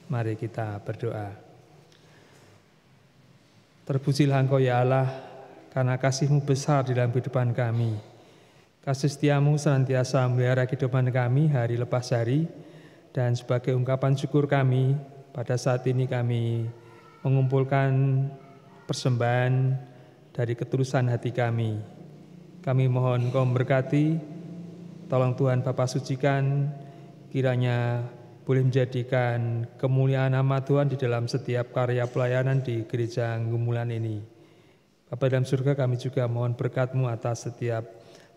G: Mari kita berdoa. Terpujilah Engkau ya Allah, karena kasih-Mu besar di dalam kehidupan kami. Kasih setia-Mu senantiasa memelihara kehidupan kami hari lepas hari, dan sebagai ungkapan syukur kami, pada saat ini kami mengumpulkan persembahan dari ketulusan hati kami. Kami mohon Engkau memberkati, tolong Tuhan Bapa sucikan, kiranya boleh menjadikan kemuliaan nama Tuhan di dalam setiap karya pelayanan di Gereja Gumulan ini. Bapa dalam surga, kami juga mohon berkat-Mu atas setiap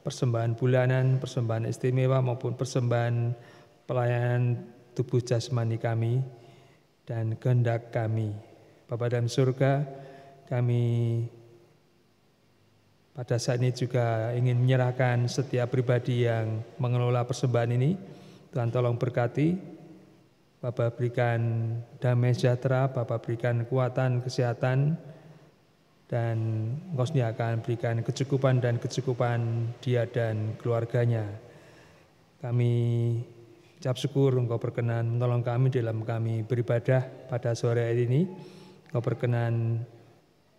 G: persembahan bulanan, persembahan istimewa maupun persembahan pelayanan tubuh jasmani kami dan kehendak kami. Bapa dalam surga, kami pada saat ini juga ingin menyerahkan setiap pribadi yang mengelola persembahan ini. Tuhan tolong berkati, Bapa berikan damai sejahtera, Bapa berikan kekuatan, kesehatan, dan Engkau sendiri akan berikan kecukupan dia dan keluarganya. Kami ucap syukur Engkau berkenan menolong kami dalam kami beribadah pada sore hari ini. Engkau berkenan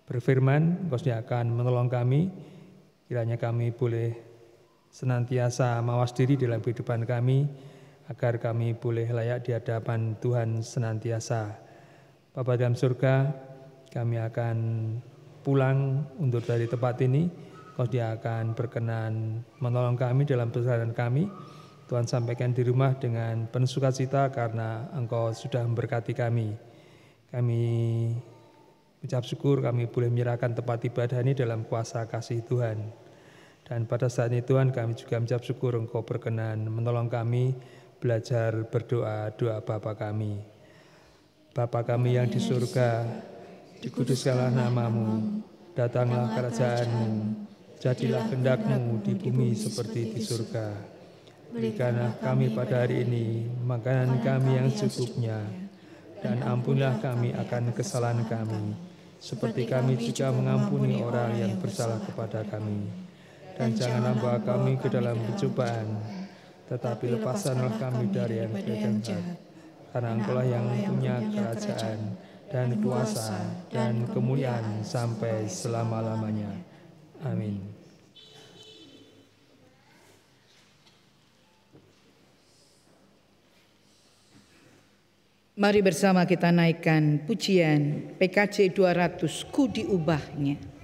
G: berfirman, Engkau sendiri akan menolong kami. Kiranya kami boleh senantiasa mawas diri dalam kehidupan kami, agar kami boleh layak di hadapan Tuhan senantiasa. Bapa dalam surga, kami akan pulang untuk dari tempat ini. Engkau dia akan berkenan menolong kami dalam perjalanan kami. Tuhan sampaikan di rumah dengan penuh sukacita karena Engkau sudah memberkati kami. Kami ucap syukur kami boleh menyerahkan tempat ibadah ini dalam kuasa kasih Tuhan. Dan pada saat ini Tuhan, kami juga mengucap syukur Engkau berkenan menolong kami belajar berdoa doa Bapa kami. Bapa kami yang di surga, dikuduskanlah nama-Mu, datanglah kerajaan-Mu, jadilah kehendak-Mu di bumi seperti di surga. Berikanlah kami pada hari ini makanan kami yang secukupnya, dan ampunilah kami akan kesalahan kami, seperti kami juga mengampuni orang yang bersalah kepada kami. Dan janganlah bawa kami ke dalam pencobaan, tetapi lepaskanlah kami dari yang jahat. Karena Engkau-lah yang punya kerajaan dan kuasa dan kemuliaan sampai selama-lamanya. Amin.
C: Mari bersama kita naikkan pujian PKJ 200, Ku Diubahnya.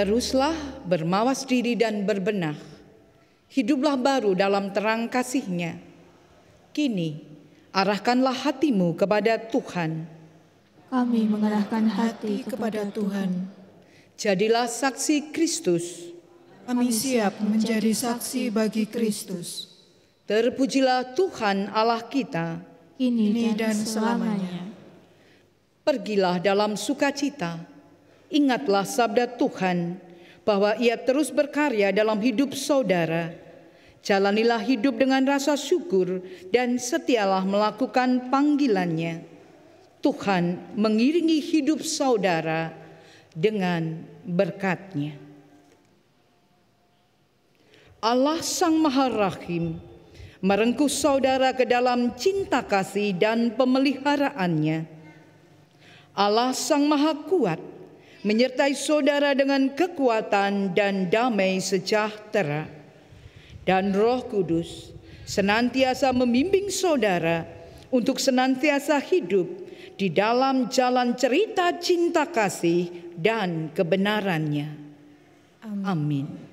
C: Teruslah bermawas diri dan berbenah. Hiduplah baru dalam terang kasih-Nya. Kini, arahkanlah hatimu kepada Tuhan.
B: Kami mengarahkan hati kepada Tuhan.
C: Jadilah saksi Kristus.
B: Kami siap menjadi saksi bagi Kristus.
C: Terpujilah Tuhan Allah kita,
B: kini dan selamanya.
C: Pergilah dalam sukacita. Ingatlah sabda Tuhan, bahwa Ia terus berkarya dalam hidup saudara. Jalanilah hidup dengan rasa syukur dan setialah melakukan panggilannya. Tuhan mengiringi hidup saudara dengan berkat-Nya. Allah Sang Maha Rahim merengkuh saudara ke dalam cinta kasih dan pemeliharaannya. Allah Sang Maha Kuat menyertai saudara dengan kekuatan dan damai sejahtera. Dan Roh Kudus senantiasa membimbing saudara untuk senantiasa hidup di dalam jalan cerita cinta kasih dan kebenarannya. Amin.